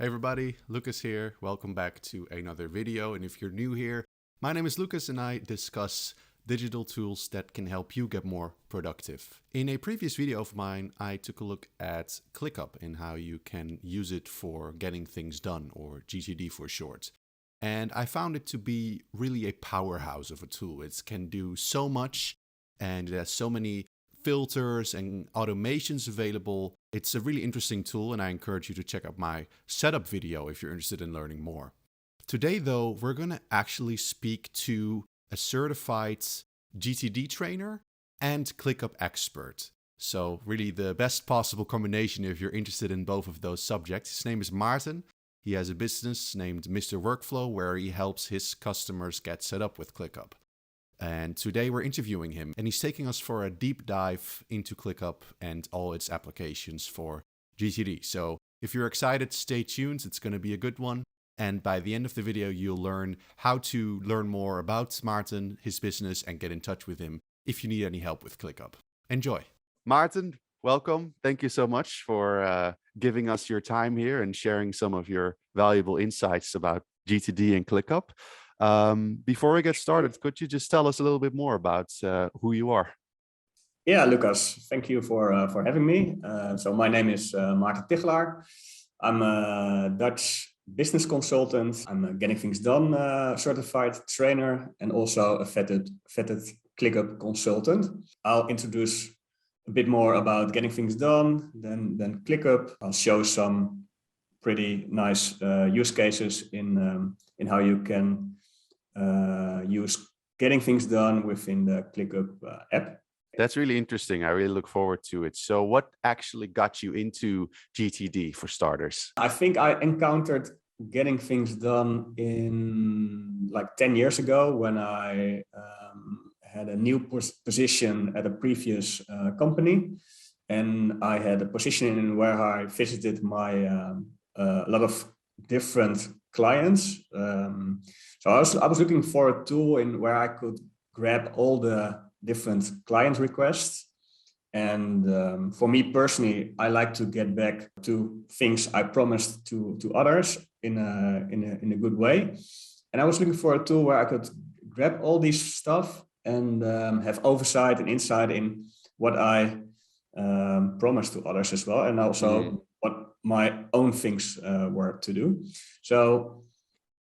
Hey everybody, Lucas here. Welcome back to another video. And if you're new here, my name is Lucas and I discuss digital tools that can help you get more productive. In a previous video of mine, I took a look at ClickUp and how you can use it for getting things done, or GTD for short. And I found it to be really a powerhouse of a tool. It can do so much and it has so many filters and automations available. It's a really interesting tool and I encourage you to check out my setup video if you're interested in learning more. Today though, we're going to actually speak to a certified GTD trainer and ClickUp Expert. So really the best possible combination if you're interested in both of those subjects. His name is Maarten. He has a business named Mr. Workflow where he helps his customers get set up with ClickUp. And today we're interviewing him and he's taking us for a deep dive into ClickUp and all its applications for GTD. So if you're excited, stay tuned. It's going to be a good one. And by the end of the video, you'll learn how to learn more about Maarten, his business, and get in touch with him if you need any help with ClickUp. Enjoy. Maarten, welcome. Thank you so much for giving us your time here and sharing some of your valuable insights about GTD and ClickUp. Before we get started, could you just tell us a little bit more about who you are? Yeah, Lucas, thank you for having me. So my name is Maarten Tigchelaar. I'm a Dutch business consultant. I'm a Getting Things Done certified trainer and also a vetted ClickUp consultant. I'll introduce a bit more about Getting Things Done, then ClickUp. I'll show some pretty nice use cases in how you can use Getting Things Done within the ClickUp app. That's really interesting. I really look forward to it. So what actually got you into GTD for starters? I think I encountered Getting Things Done in like 10 years ago when I had a new position at a previous company. And I had a position where I visited my a lot of different clients. So I was looking for a tool in where I could grab all the different client requests. And for me personally, I like to get back to things I promised to others in a good way. And I was looking for a tool where I could grab all this stuff and have oversight and insight in what I promised to others as well, and also what my own things were to do. So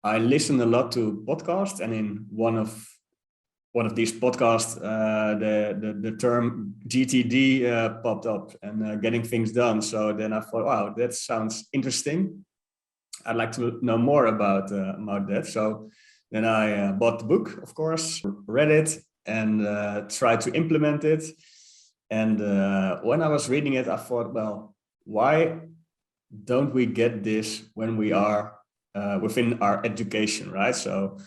I listen a lot to podcasts, and in one of these podcasts, the term GTD popped up, and Getting Things Done. So then I thought, wow, that sounds interesting. I'd like to know more about that. So then I bought the book, of course, read it, and tried to implement it. And when I was reading it, I thought, well, why don't we get this when we are within our education, right? So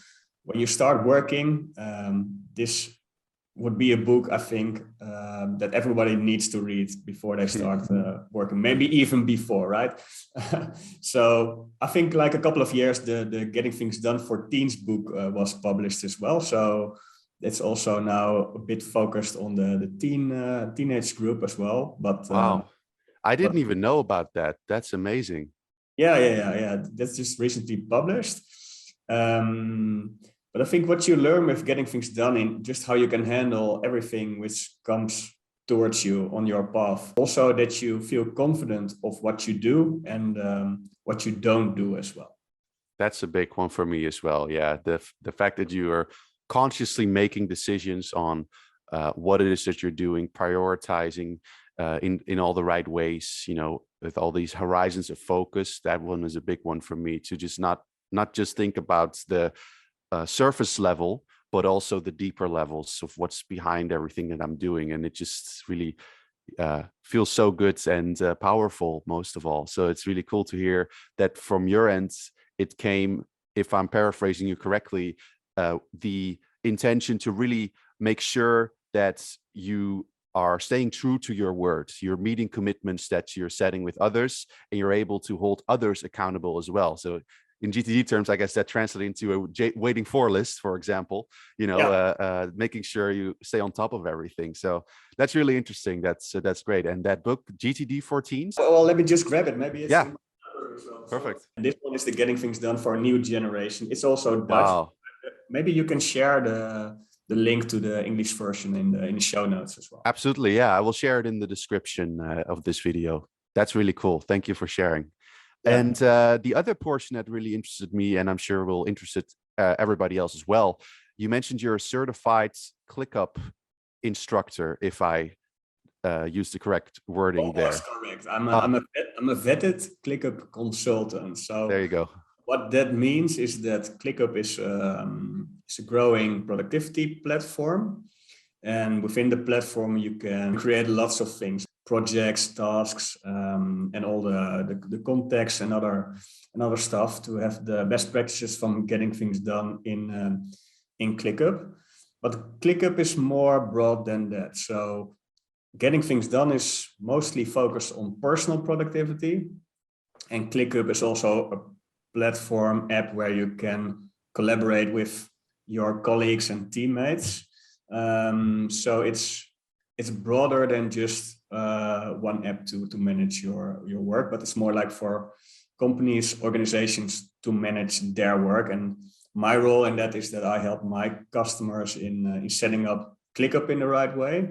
when you start working, this would be a book, I think, that everybody needs to read before they start working, maybe even before, right? So I think like a couple of years, the Getting Things Done for Teens book was published as well. So it's also now a bit focused on the teenage group as well. But wow, I didn't even know about that. That's amazing. Yeah. That's just recently published. But I think what you learn with Getting Things Done in just how you can handle everything which comes towards you on your path. Also that you feel confident of what you do and what you don't do as well. That's a big one for me as well. Yeah, the fact that you are consciously making decisions on what it is that you're doing, prioritizing in all the right ways, you know, with all these horizons of focus. That one is a big one for me, to just not just think about the surface level, but also the deeper levels of what's behind everything that I'm doing. And it just really feels so good and powerful, most of all. So it's really cool to hear that from your end, it came, if I'm paraphrasing you correctly, the intention to really make sure that you are staying true to your words, you're meeting commitments that you're setting with others, and you're able to hold others accountable as well. So in GTD terms, I guess that translates into a waiting for list, for example, you know, making sure you stay on top of everything. So that's really interesting. That's great. And that book, GTD for Teens. Well, let me just grab it. Maybe it's Perfect. And this one is the Getting Things Done for a New Generation. It's also Dutch. Wow. Maybe you can share the link to the English version in the show notes as well. Absolutely. Yeah, I will share it in the description of this video. That's really cool. Thank you for sharing. Yeah. And the other portion that really interested me, and I'm sure will interest everybody else as well, you mentioned you're a certified ClickUp instructor, if I use the correct wording there. That's correct. I'm a vetted ClickUp consultant. So there you go. What that means is that ClickUp is a growing productivity platform. And within the platform, you can create lots of things, projects, tasks, and all the context and other stuff to have the best practices from getting things done in ClickUp. But ClickUp is more broad than that. So getting things done is mostly focused on personal productivity. And ClickUp is also a platform app where you can collaborate with your colleagues and teammates. So it's broader than just one app to manage your work, but it's more like for companies, organizations to manage their work. And my role in that is that I help my customers in setting up ClickUp in the right way.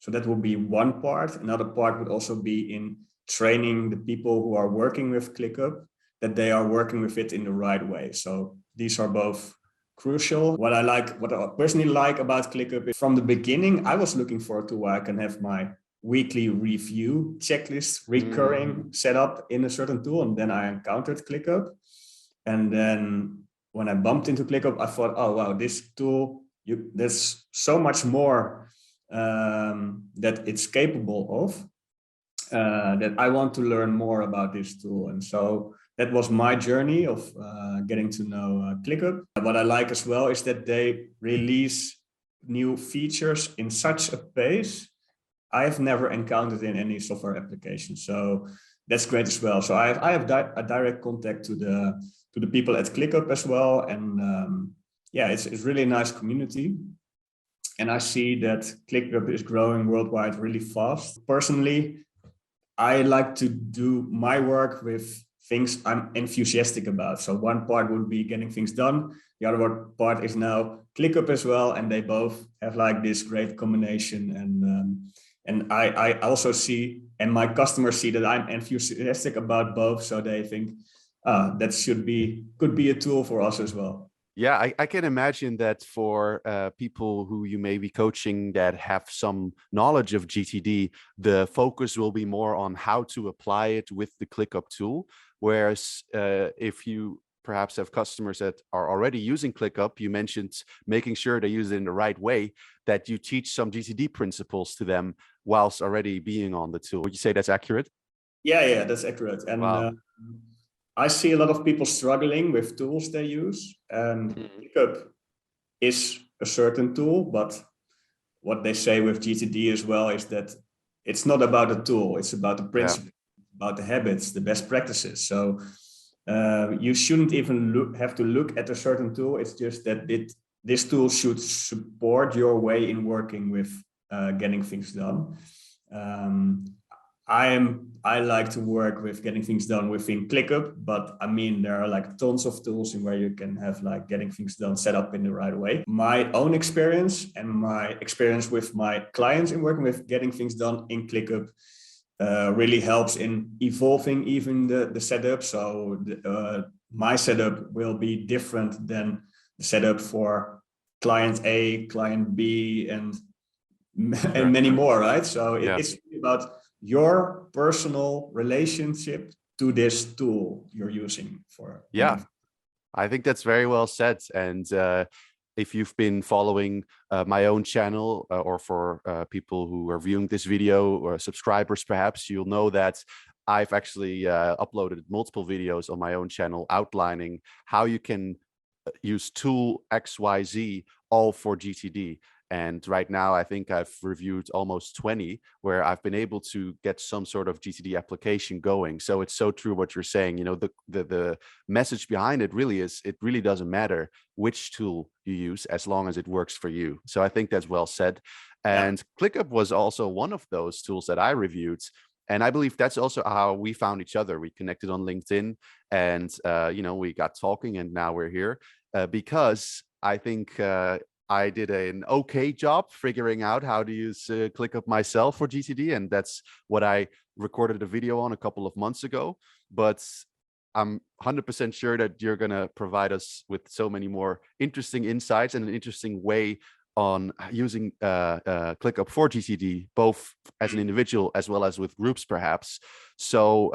So that will be one part. Another part would also be in training the people who are working with ClickUp that they are working with it in the right way. So these are both crucial. What I personally like about ClickUp is from the beginning, I was looking forward to where I can have my weekly review checklist recurring set up in a certain tool. And then I encountered ClickUp. And then when I bumped into ClickUp, I thought, oh, wow, this tool, there's so much more that it's capable of that I want to learn more about this tool. And so that was my journey of getting to know ClickUp. What I like as well is that they release new features in such a pace I have never encountered in any software application. So that's great as well. So I have a direct contact to the people at ClickUp as well. And yeah, it's really a nice community. And I see that ClickUp is growing worldwide really fast. Personally, I like to do my work with things I'm enthusiastic about. So one part would be getting things done. The other part is now ClickUp as well. And they both have like this great combination. And I also see, and my customers see that I'm enthusiastic about both. So they think that could be a tool for us as well. Yeah, I can imagine that for people who you may be coaching that have some knowledge of GTD, the focus will be more on how to apply it with the ClickUp tool. Whereas if you perhaps have customers that are already using ClickUp, you mentioned making sure they use it in the right way, that you teach some GTD principles to them whilst already being on the tool. Would you say that's accurate? Yeah, that's accurate. And wow. I see a lot of people struggling with tools they use, and ClickUp is a certain tool, but what they say with GTD as well is that it's not about the tool, it's about the principle, about the habits, the best practices. So you shouldn't even have to look at a certain tool. It's just that this tool should support your way in working with getting things done. I like to work with getting things done within ClickUp, but I mean, there are like tons of tools in where you can have like getting things done set up in the right way. My own experience and my experience with my clients in working with getting things done in ClickUp really helps in evolving even the setup. So my setup will be different than the setup for client A, client B, and many more, right? So it's about your personal relationship to this tool you're using for. Yeah, I think that's very well said. And if you've been following my own channel or for people who are viewing this video or subscribers, perhaps you'll know that I've actually uploaded multiple videos on my own channel outlining how you can use tool XYZ all for GTD. And right now, I think I've reviewed almost 20 where I've been able to get some sort of GTD application going. So it's so true what you're saying. You know, the message behind it really is, it really doesn't matter which tool you use as long as it works for you. So I think that's well said. And ClickUp was also one of those tools that I reviewed. And I believe that's also how we found each other. We connected on LinkedIn, and we got talking, and now we're here because I think I did an okay job figuring out how to use ClickUp myself for GTD, and that's what I recorded a video on a couple of months ago. But I'm 100% sure that you're going to provide us with so many more interesting insights and an interesting way on using ClickUp for GTD, both as an individual as well as with groups, perhaps. So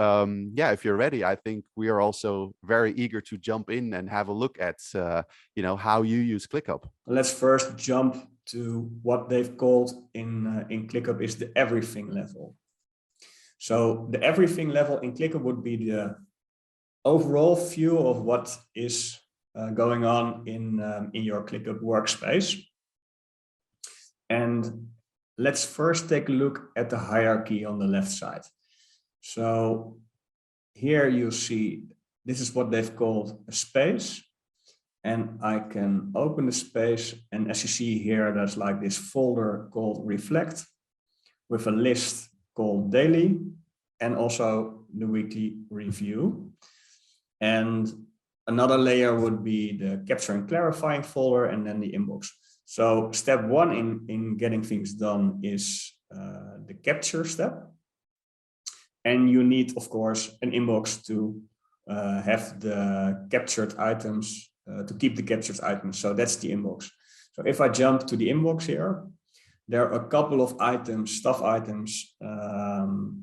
yeah, if you're ready, I think we are also very eager to jump in and have a look at how you use ClickUp. Let's first jump to what they've called in ClickUp is the everything level. So the everything level in ClickUp would be the overall view of what is going on in your ClickUp workspace. And let's first take a look at the hierarchy on the left side. So here you see, this is what they've called a space. And I can open the space. And as you see here, there's like this folder called Reflect with a list called Daily and also the weekly review. And another layer would be the Capture and Clarifying folder and then the inbox. So step one in getting things done is the capture step. And you need, of course, an inbox to have the captured items, to keep the captured items. So that's the inbox. So if I jump to the inbox here, there are a couple of items, stuff items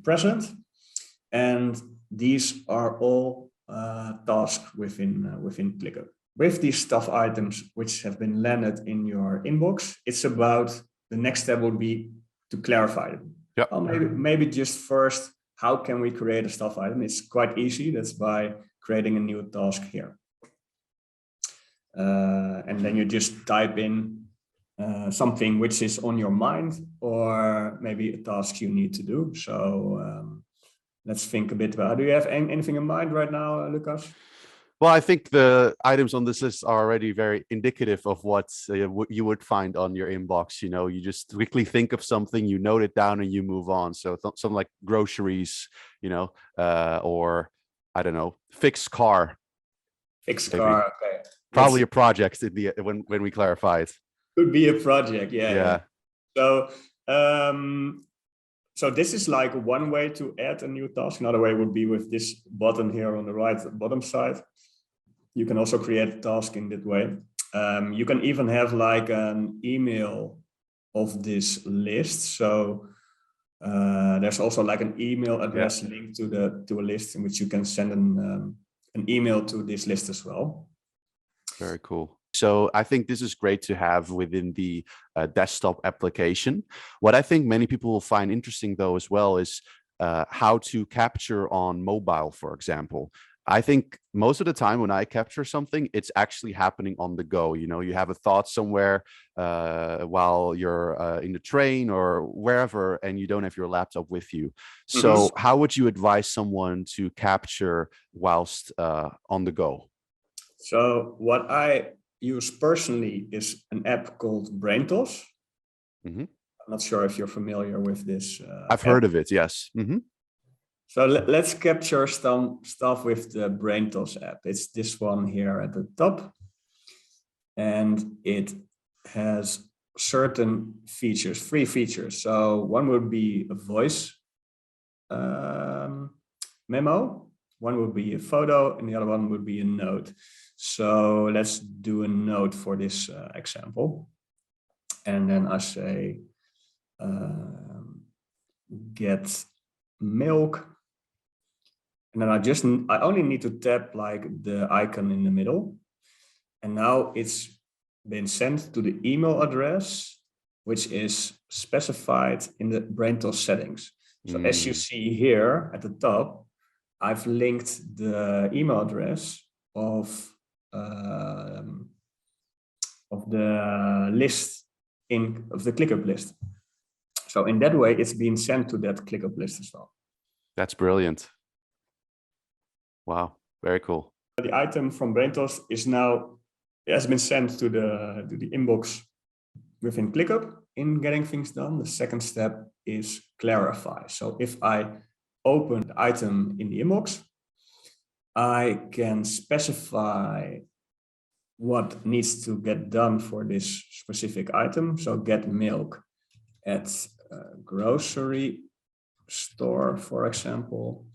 present. And these are all tasks within ClickUp. With these stuff items which have been landed in your inbox, it's about the next step would be to clarify them. Yep. Well, maybe just first, how can we create a stuff item? It's quite easy. That's by creating a new task here. And then you just type in something which is on your mind or maybe a task you need to do. So let's think a bit about, do you have anything in mind right now, Lucas? Well, I think the items on this list are already very indicative of what you would find on your inbox. You just quickly think of something, you note it down, and you move on. So something like groceries, or I don't know, fix car. Fix car, okay. Probably a project when we clarify it. Could be a project, yeah. So so this is like one way to add a new task. Another way would be with this button here on the right bottom side. You can also create a task in that way. You can even have like an email of this list. So there's also like an email address linked to a list in which you can send an email to this list as well. Very cool. So I think this is great to have within the desktop application. What I think many people will find interesting though as well is how to capture on mobile, for example. I think most of the time when I capture something, it's actually happening on the go. You have a thought somewhere while you're in the train or wherever, and you don't have your laptop with you. So how would you advise someone to capture whilst on the go? So what I use personally is an app called BrainTos. I'm not sure if you're familiar with this. I've heard of it, yes. So let's capture some stuff with the BrainTos app. It's this one here at the top. And it has certain features, 3 features. So one would be a voice memo. One would be a photo and the other one would be a note. So let's do a note for this example. And then I say, get milk. And then I only need to tap like the icon in the middle. And now it's been sent to the email address, which is specified in the BrainTos settings. So as you see here at the top, I've linked the email address of the list of the ClickUp list. So in that way, it's being sent to that ClickUp list as well. That's brilliant. Wow, very cool. The item from BrainTos has been sent to the inbox within ClickUp in getting things done. The second step is clarify. So if I open the item in the inbox. I can specify what needs to get done for this specific item. So get milk at a grocery store, for example.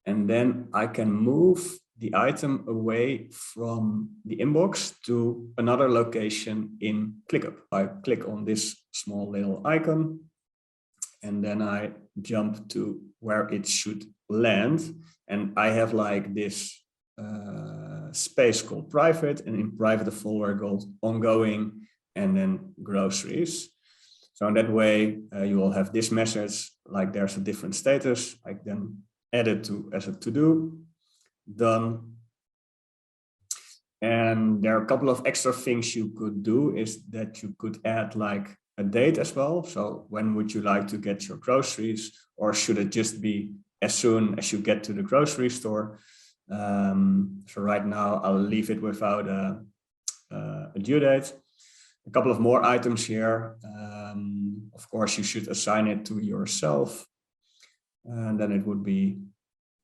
And then I can move the item away from the inbox to another location in ClickUp. I click on this small little icon, and then I jump to where it should land. And I have like this space called private, and in private a folder called ongoing, and then groceries. So in that way, you will have this message, like there's a different status. I then add it to as a to-do, done. And there are a couple of extra things you could do is that you could add like a date as well. So when would you like to get your groceries, or should it just be as soon as you get to the grocery store? So right now I'll leave it without a due date. A couple of more items here. Of course, you should assign it to yourself, and then it would be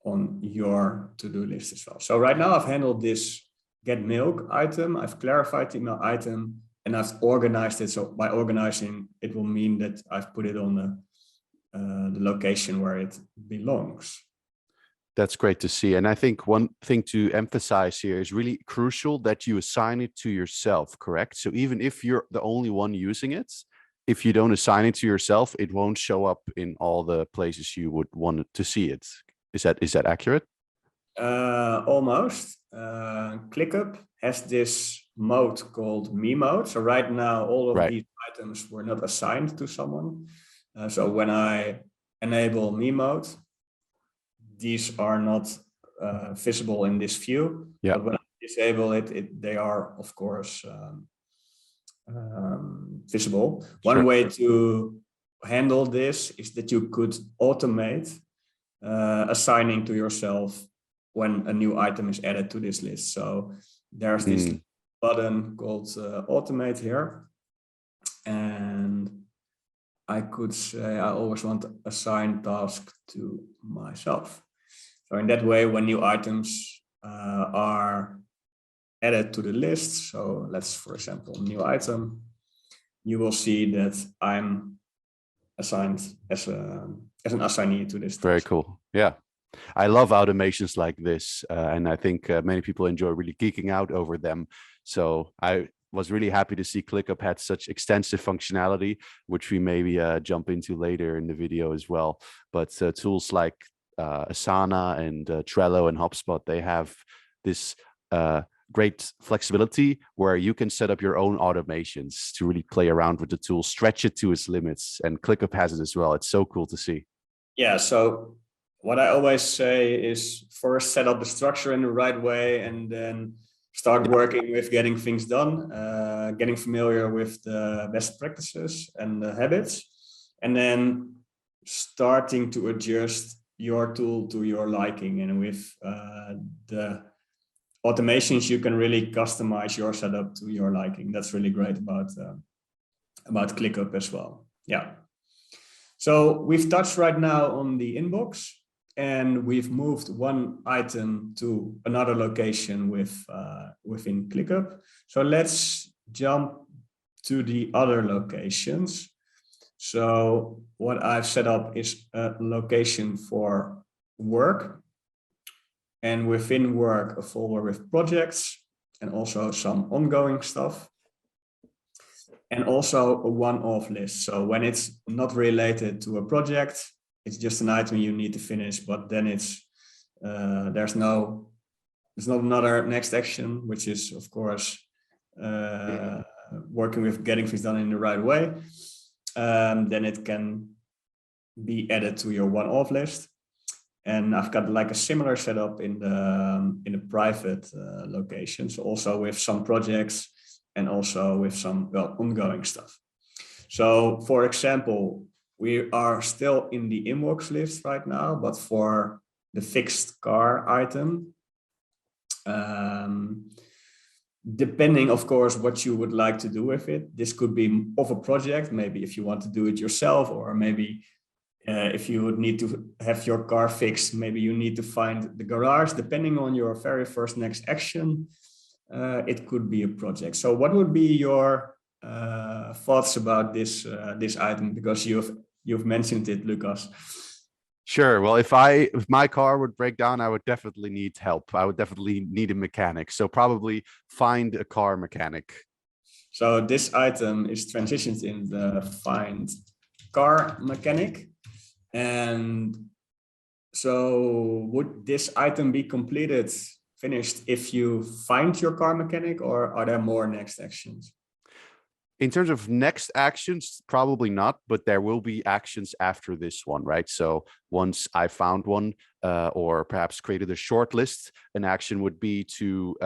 on your to-do list as well. So right now I've handled this get milk item. I've clarified the email item, and I've organized it. So by organizing, it will mean that I've put it on the location where it belongs. That's great to see. And I think one thing to emphasize here is really crucial that you assign it to yourself, correct? So even if you're the only one using it, if you don't assign it to yourself, it won't show up in all the places you would want to see it. Is that accurate? Almost. ClickUp has this mode called me mode. So right now, all of these items were not assigned to someone. So when I enable me mode, these are not visible in this view. Yeah. But when I disable it, they are, of course, visible. One way to handle this is that you could automate assigning to yourself when a new item is added to this list. So there's this button called automate here. And I could say I always want to assign task to myself. So in that way, when new items are added to the list, so let's, for example, new item, you will see that I'm assigned as an assignee to this task. Very cool. Yeah. I love automations like this, and I think many people enjoy really geeking out over them. So I was really happy to see ClickUp had such extensive functionality, which we maybe jump into later in the video as well. But tools like Asana and Trello and HubSpot, they have this great flexibility where you can set up your own automations to really play around with the tool, stretch it to its limits, and ClickUp has it as well. It's so cool to see. Yeah, so what I always say is first set up the structure in the right way, and then start working with getting things done, getting familiar with the best practices and the habits, and then starting to adjust your tool to your liking. And with the automations, you can really customize your setup to your liking. That's really great about ClickUp as well. Yeah. So we've touched right now on the inbox, and we've moved one item to another location within ClickUp. So let's jump to the other locations. So what I've set up is a location for work, and within work, a folder with projects and also some ongoing stuff, and also a one-off list. So when it's not related to a project, it's just an item you need to finish, but then it's there's not another next action, which is of course working with getting things done in the right way. Then it can be added to your one-off list. And I've got like a similar setup in the private locations, also with some projects and also with some ongoing stuff. So for example, we are still in the inbox list right now, but for the fixed car item, depending, of course, what you would like to do with it, this could be of a project, maybe if you want to do it yourself, or maybe If you would need to have your car fixed, maybe you need to find the garage, depending on your very first next action. It could be a project. So what would be your thoughts about this item? Because you've mentioned it, Lucas. Sure. Well, if my car would break down, I would definitely need help. I would definitely need a mechanic. So probably find a car mechanic. So this item is transitioned in the find car mechanic. And so would this item be completed, finished, if you find your car mechanic, or are there more next actions? In terms of next actions, probably not, but there will be actions after this one, right? So once I found one, or perhaps created a short list, an action would be to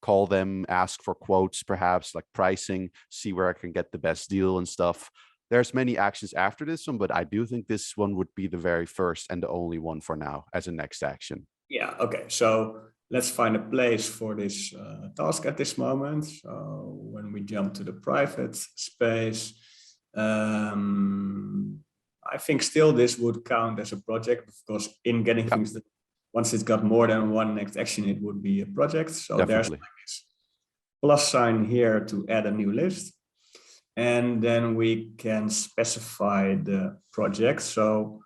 call them, ask for quotes, perhaps like pricing, see where I can get the best deal and stuff. There's many actions after this one, but I do think this one would be the very first and the only one for now as a next action. Yeah, okay. So let's find a place for this task at this moment. So when we jump to the private space, I think still this would count as a project, because in getting things that once it's got more than one next action, it would be a project. So there's like this plus sign here to add a new list. And then we can specify the project. So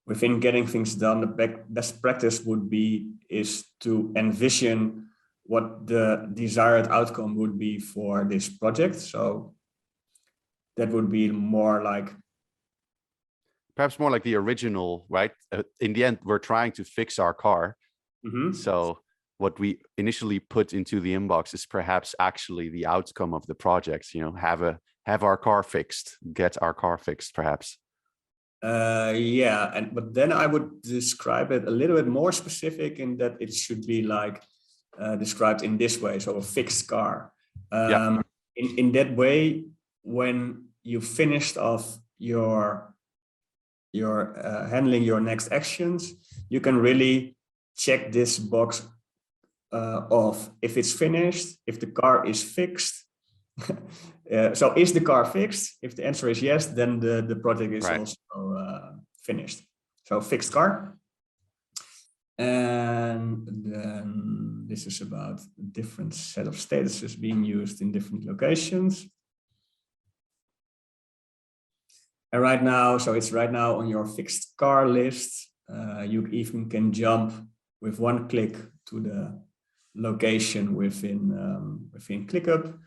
within getting things done, the best practice would be is to envision what the desired outcome would be for this project. So that would be more like, perhaps more like the original, right? In the end, we're trying to fix our car. So what we initially put into the inbox is perhaps actually the outcome of the project. You know, have our car fixed, get our car fixed, perhaps. Yeah, but then I would describe it a little bit more specific in that it should be like described in this way. So a fixed car. In that way, when you finished off your handling your next actions, you can really check this box off. If it's finished, if the car is fixed. So is the car fixed? If the answer is yes, then the project is also finished. So fixed car. And then this is about a different set of statuses being used in different locations. And right now, so it's right now on your fixed car list. You even can jump with one click to the location within ClickUp.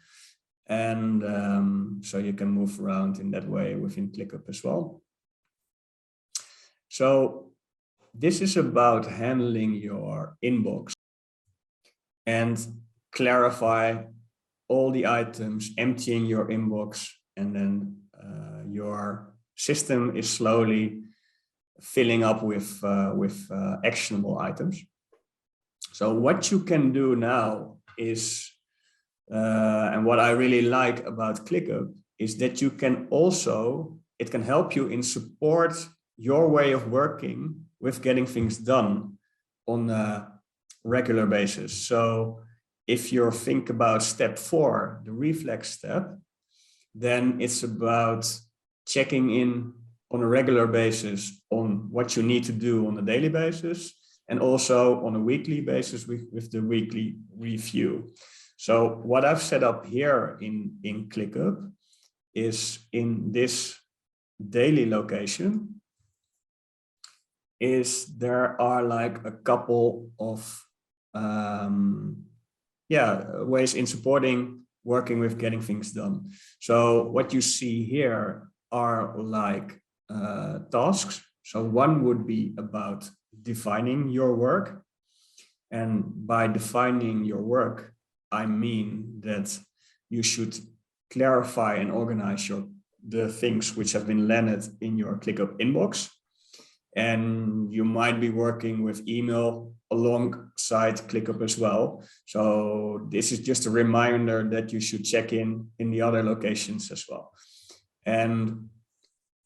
And so you can move around in that way within ClickUp as well. So this is about handling your inbox and clarify all the items, emptying your inbox, and then your system is slowly filling up with actionable items. So what you can do now is, and what I really like about ClickUp is that you can also, it can help you in support your way of working with getting things done on a regular basis. So if you think about step 4, the reflex step, then it's about checking in on a regular basis on what you need to do on a daily basis, and also on a weekly basis with the weekly review. So what I've set up here in ClickUp is in this daily location, is there are like a couple of ways in supporting working with getting things done. So what you see here are like tasks. So one would be about defining your work. And by defining your work, I mean that you should clarify and organize the things which have been landed in your ClickUp inbox. And you might be working with email alongside ClickUp as well. So this is just a reminder that you should check in the other locations as well. And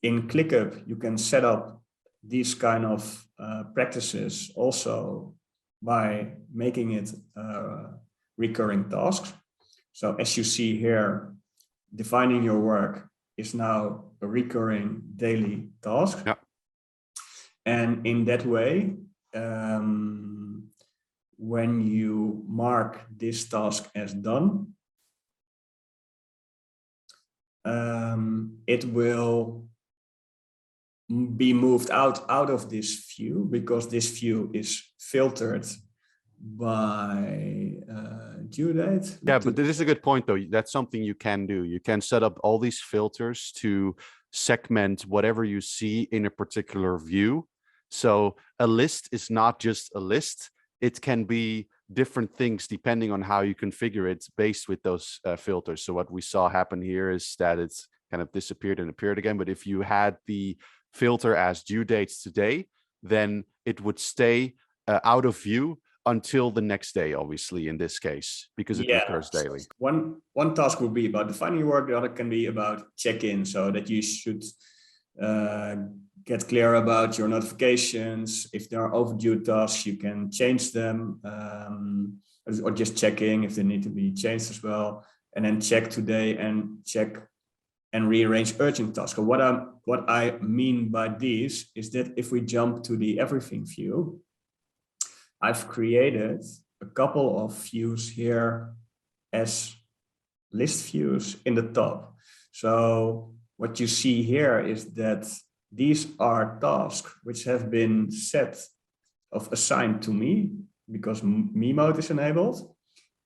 in ClickUp, you can set up these kind of practices also by making it recurring tasks. So as you see here, defining your work is now a recurring daily task. Yeah. And in that way, when you mark this task as done, it will be moved out of this view, because this view is filtered by due date. Yeah, but this is a good point, though. That's something you can do. You can set up all these filters to segment whatever you see in a particular view. So a list is not just a list. It can be different things depending on how you configure it based with those filters. So what we saw happen here is that it's kind of disappeared and appeared again. But if you had the filter as due dates today, then it would stay out of view until the next day, obviously, in this case, because it recurs daily. One task will be about defining work, the other can be about check-in, so that you should get clear about your notifications. If there are overdue tasks, you can change them, or just checking if they need to be changed as well, and then check today and check and rearrange urgent tasks. So what I mean by this is that if we jump to the everything view, I've created a couple of views here as list views in the top. So what you see here is that these are tasks which have been set of assigned to me because me mode is enabled.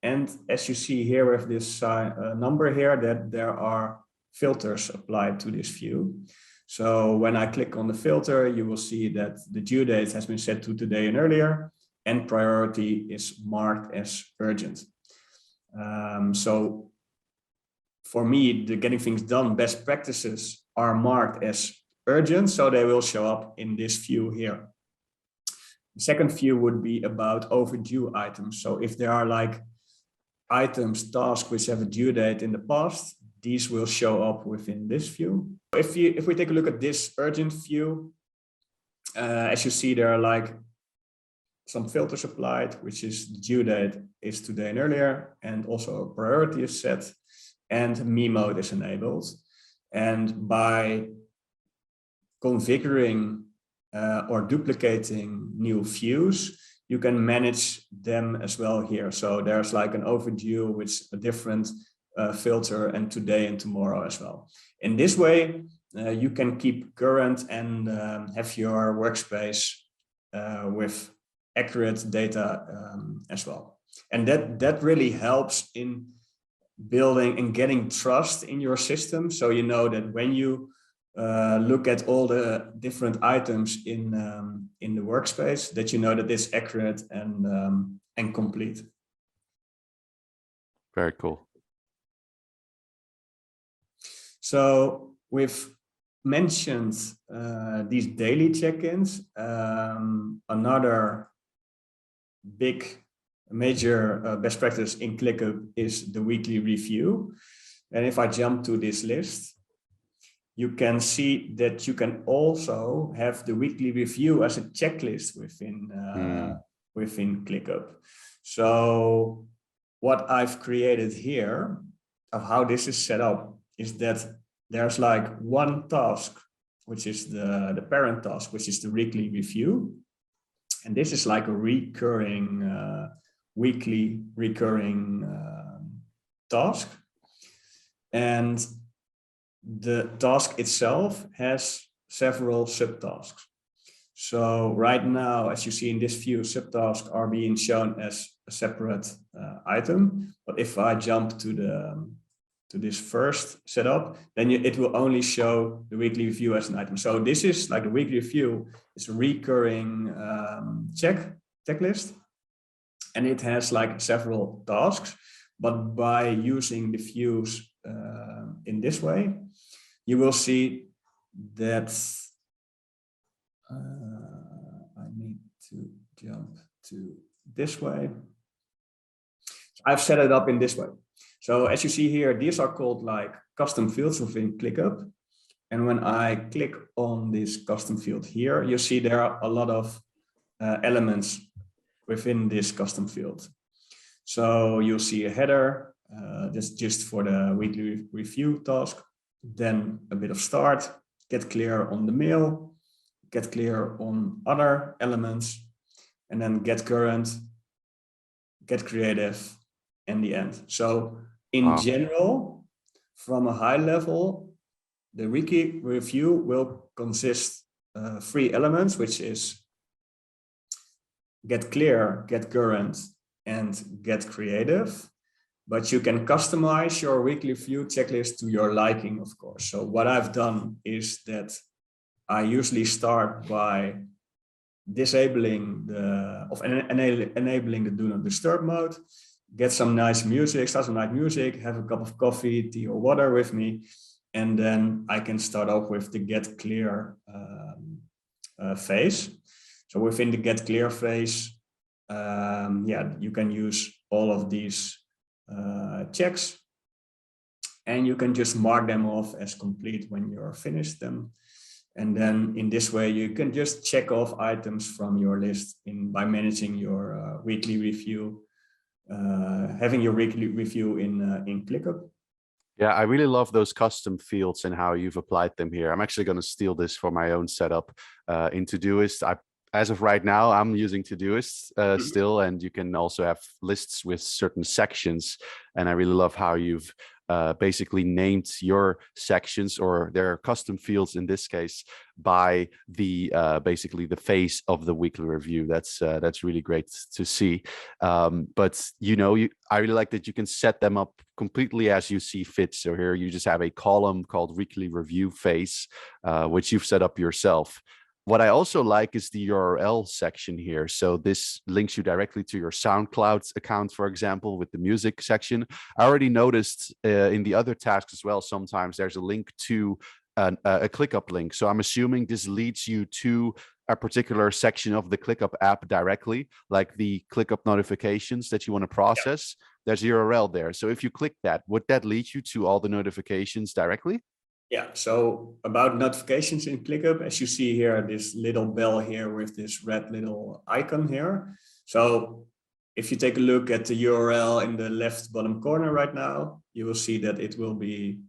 And as you see here with this number here, that there are filters applied to this view. So when I click on the filter, you will see that the due date has been set to today and earlier, and priority is marked as urgent. So for me, the getting things done best practices are marked as urgent, so they will show up in this view here. The second view would be about overdue items. So if there are like items, tasks which have a due date in the past, these will show up within this view. If we take a look at this urgent view, as you see, there are like some filters applied, which is due date is today and earlier, and also a priority is set, and me mode is enabled. And by configuring or duplicating new views, you can manage them as well here. So there's like an overdue with a different filter, and today and tomorrow as well. In this way, you can keep current and have your workspace with accurate data as well. And that really helps in building and getting trust in your system. So you know that when you look at all the different items in the workspace, that you know that it's accurate and complete. Very cool. So we've mentioned these daily check-ins. Another big major best practice in ClickUp is the weekly review. And if I jump to this list, you can see that you can also have the weekly review as a checklist within ClickUp. So what I've created here of how this is set up is that there's like one task, which is the parent task, which is the weekly review. And this is like a recurring, weekly recurring task. And the task itself has several subtasks. So right now, as you see in this view, subtasks are being shown as a separate item. But if I jump to this first setup, then it will only show the weekly review as an item. So this is like the weekly review. It's a recurring checklist, and it has like several tasks. But by using the views in this way, you will see that I need to jump to this way. I've set it up in this way. So as you see here, these are called like custom fields within ClickUp. And when I click on this custom field here, you see there are a lot of elements within this custom field. So you'll see a header, that's just for the weekly review task. Then a bit of start, get clear on the mail, get clear on other elements, and then get current, get creative, and the end. So in general, from a high level, the weekly review will consist 3 elements, which is get clear, get current, and get creative. But you can customize your weekly review checklist to your liking, of course. So what I've done is that I usually start by disabling enabling the do not disturb mode, get some nice music, start some nice music, have a cup of coffee, tea or water with me. And then I can start off with the get clear phase. So within the get clear phase, you can use all of these checks, and you can just mark them off as complete when you're finished them. And then in this way, you can just check off items from your list by managing your weekly review, having your weekly review in ClickUp. Yeah, I really love those custom fields and how you've applied them here. I'm actually going to steal this for my own setup in Todoist. As of right now, I'm using Todoist still, and you can also have lists with certain sections. And I really love how you've basically named your sections, or their custom fields in this case, by the basically the phase of the weekly review. That's really great to see. But I really like that you can set them up completely as you see fit. So here you just have a column called weekly review phase, which you've set up yourself. What I also like is the URL section here. So this links you directly to your SoundCloud account, for example, with the music section. I already noticed in the other tasks as well, sometimes there's a link to a ClickUp link. So I'm assuming this leads you to a particular section of the ClickUp app directly, like the ClickUp notifications that you want to process. Yeah. There's a URL there. So if you click that, would that lead you to all the notifications directly? Yeah, so about notifications in ClickUp, as you see here, this little bell here with this red little icon here. So if you take a look at the URL in the left bottom corner right now, you will see that it will be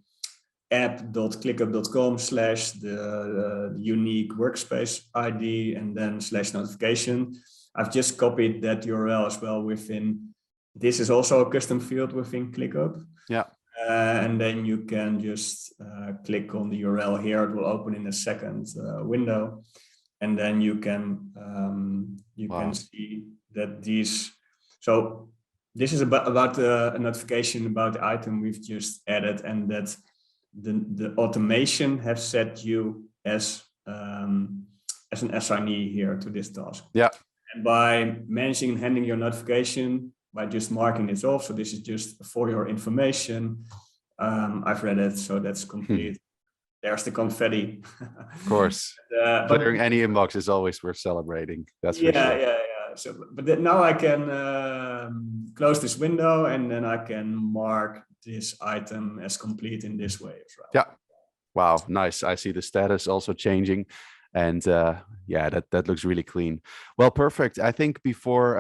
app.clickup.com/ the unique workspace ID and then /notification. I've just copied that URL as well within. This is also a custom field within ClickUp. Yeah. And then you can just click on the URL here. It will open in a second window, and then you can can see that these. So this is about a notification about the item we've just added, and that the automation have set you as an assignee here to this task. Yeah. And by managing and handling your notification, by just marking this off, so this is just for your information. I've read it, so that's complete. There's the confetti. Of course. Clearing any inbox is always worth celebrating. That's for sure. Yeah. So, but now I can close this window, and then I can mark this item as complete in this way as well. Yeah. Wow, nice. I see the status also changing. And yeah, that looks really clean. Well, perfect. I think before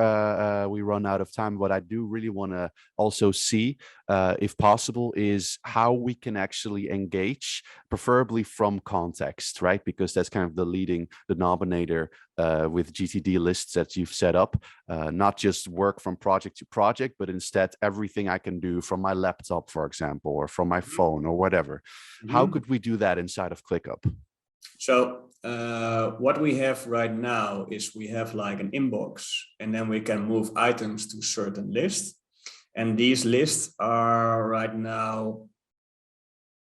we run out of time, what I do really want to also see, if possible, is how we can actually engage, preferably from context, right? Because that's kind of the denominator with GTD lists that you've set up, not just work from project to project, but instead everything I can do from my laptop, for example, or from my phone or whatever. Mm-hmm. How could we do that inside of ClickUp? So what we have right now is we have like an inbox, and then we can move items to certain lists. And these lists are right now,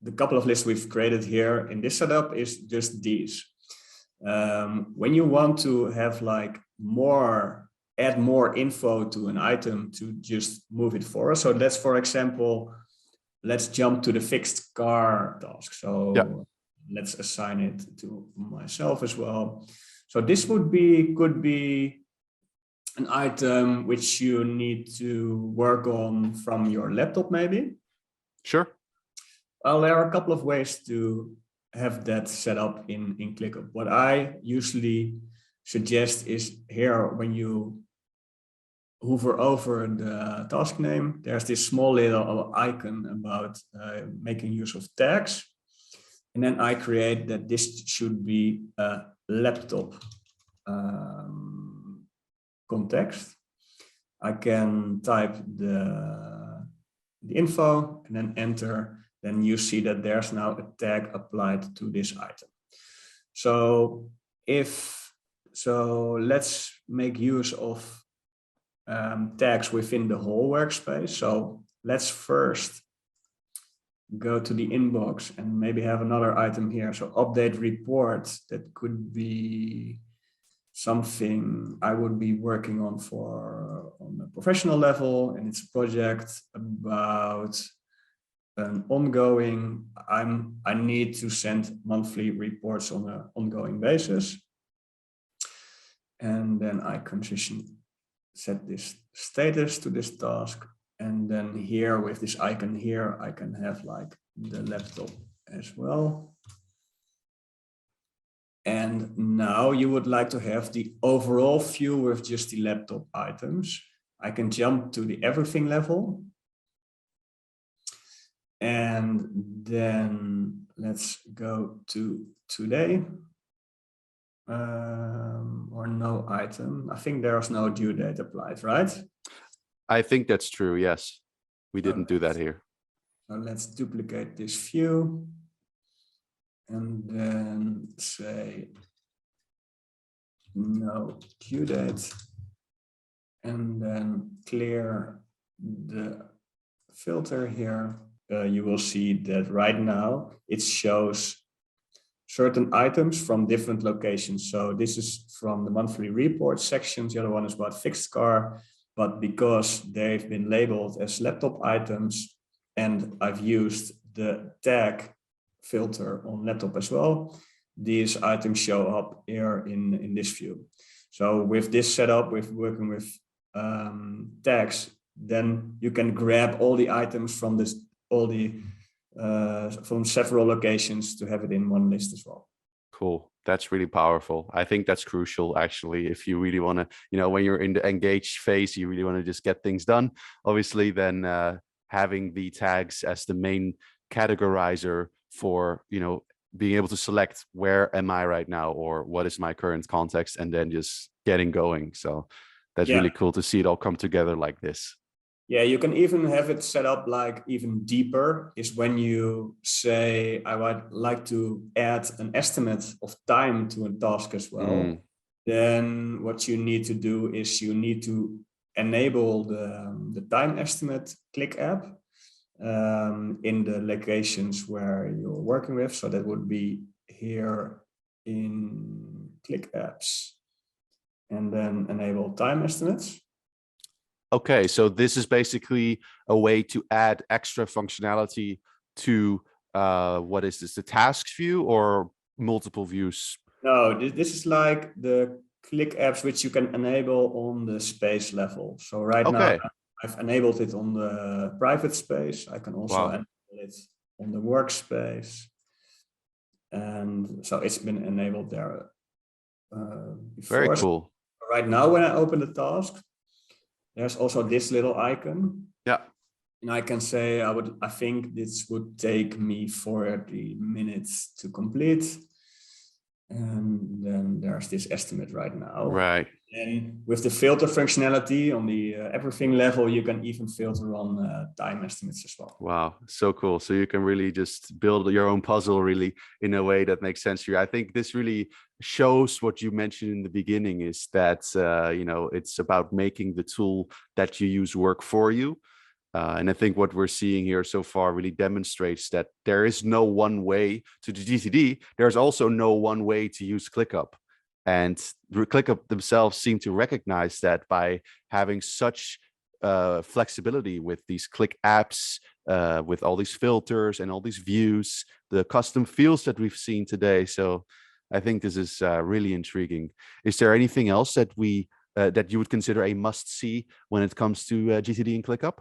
the couple of lists we've created here in this setup is just these. When you want to have like add more info to an item to just move it forward. So let's, for example, let's jump to the fixed car task. So yeah. Let's assign it to myself as well. So this could be an item which you need to work on from your laptop, maybe. Sure. Well, there are a couple of ways to have that set up in ClickUp. What I usually suggest is here, when you hover over the task name, there's this small little icon about making use of tags. And then I create that this should be a laptop context, I can type the info and then enter. Then you see that there's now a tag applied to this item. So let's make use of tags within the whole workspace. So let's first go to the inbox and maybe have another item here. So update report, that could be something I would be working on a professional level, and it's a project about an ongoing, I need to send monthly reports on an ongoing basis. And then I set this status to this task. And then here with this icon here, I can have like the laptop as well. And now you would like to have the overall view with just the laptop items. I can jump to the everything level. And then let's go to today. Or no item. I think there's no due date applied, right? I think that's true, yes. We didn't do that here. So let's duplicate this view. And then say no due date. And then clear the filter here. You will see that right now it shows certain items from different locations. So this is from the monthly report sections. The other one is about fixed car, but because they've been labeled as laptop items and I've used the tag filter on laptop as well, these items show up here in this view. So with this setup, with working with tags, then you can grab all the items from from several locations to have it in one list as well. Cool. That's really powerful. I think that's crucial, actually, if you really want to, when you're in the engage phase, you really want to just get things done. Obviously, then having the tags as the main categorizer for, being able to select where am I right now or what is my current context, and then just getting going. So that's really cool to see it all come together like this. Yeah, you can even have it set up like even deeper is when you say, I would like to add an estimate of time to a task as well. Then what you need to do is you need to enable the time estimate ClickUp in the locations where you're working with. So that would be here in ClickUps and then enable time estimates. Okay, so this is basically a way to add extra functionality to what is this, the tasks view or multiple views? No, this is like the ClickUps which you can enable on the space level. So right now I've enabled it on the private space. I can also enable it on the workspace. And so it's been enabled there before. Very cool. So right now when I open the task, there's also this little icon. Yeah. And I can say I think this would take me 40 minutes to complete. And then there's this estimate right now. Right. And with the filter functionality on the everything level, you can even filter on time estimates as well. Wow, so cool. So you can really just build your own puzzle really in a way that makes sense to you. I think this really shows what you mentioned in the beginning is that, it's about making the tool that you use work for you. And I think what we're seeing here so far really demonstrates that there is no one way to do GTD. There's also no one way to use ClickUp. And ClickUp themselves seem to recognize that by having such flexibility with these click apps, with all these filters and all these views, the custom fields that we've seen today. So I think this is really intriguing. Is there anything else that that you would consider a must-see when it comes to GTD and ClickUp?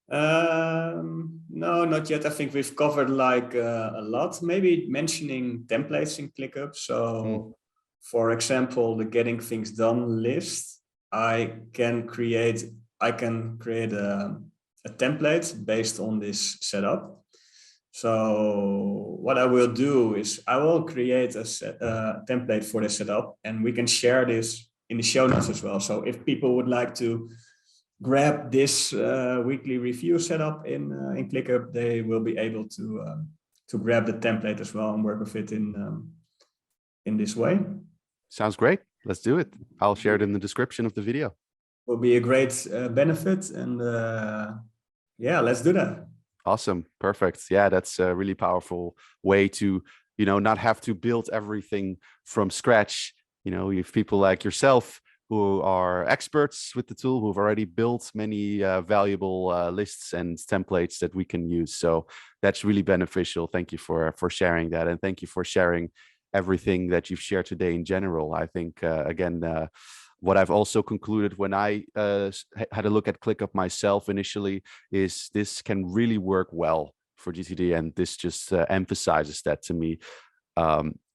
No, not yet. I think we've covered like a lot. Maybe mentioning templates in ClickUp. So, for example, the getting things done list. I can create a template based on this setup. So what I will do is I will create a template for this setup, and we can share this in the show notes as well. So if people would like to grab this weekly review setup in ClickUp, they will be able to grab the template as well and work with it in this way. Sounds great. Let's do it. I'll share it in the description of the video. Will be a great benefit, and yeah, let's do that. Awesome. Perfect. Yeah, that's a really powerful way to, not have to build everything from scratch. You have people like yourself who are experts with the tool, who've already built many valuable lists and templates that we can use. So that's really beneficial. Thank you for sharing that. And thank you for sharing everything that you've shared today in general. I think, again, what I've also concluded when I had a look at ClickUp myself initially is this can really work well for GTD, and this just emphasizes that to me.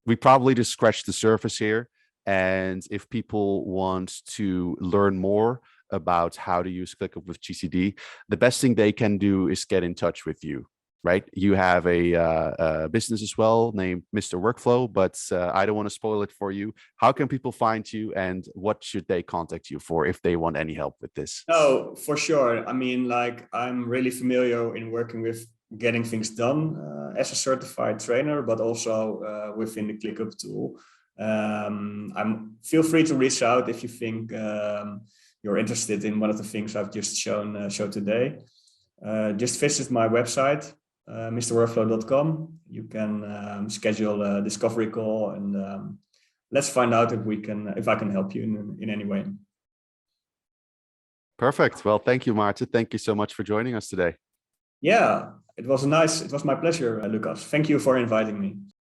We probably just scratched the surface here, and if people want to learn more about how to use ClickUp with GTD, the best thing they can do is get in touch with you. Right? You have a business as well named Mr. Workflow, but I don't want to spoil it for you. How can people find you, and what should they contact you for if they want any help with this? No, for sure. I mean, like, I'm really familiar in working with getting things done as a certified trainer, but also within the ClickUp tool. Feel free to reach out if you think you're interested in one of the things I've just shown today. Just visit my website, mrworkflow.com. You can schedule a discovery call, and let's find out if I can help you in any way. Perfect. Well, thank you, Maarten. Thank you so much for joining us today. Yeah, it was my pleasure, Lucas. Thank you for inviting me.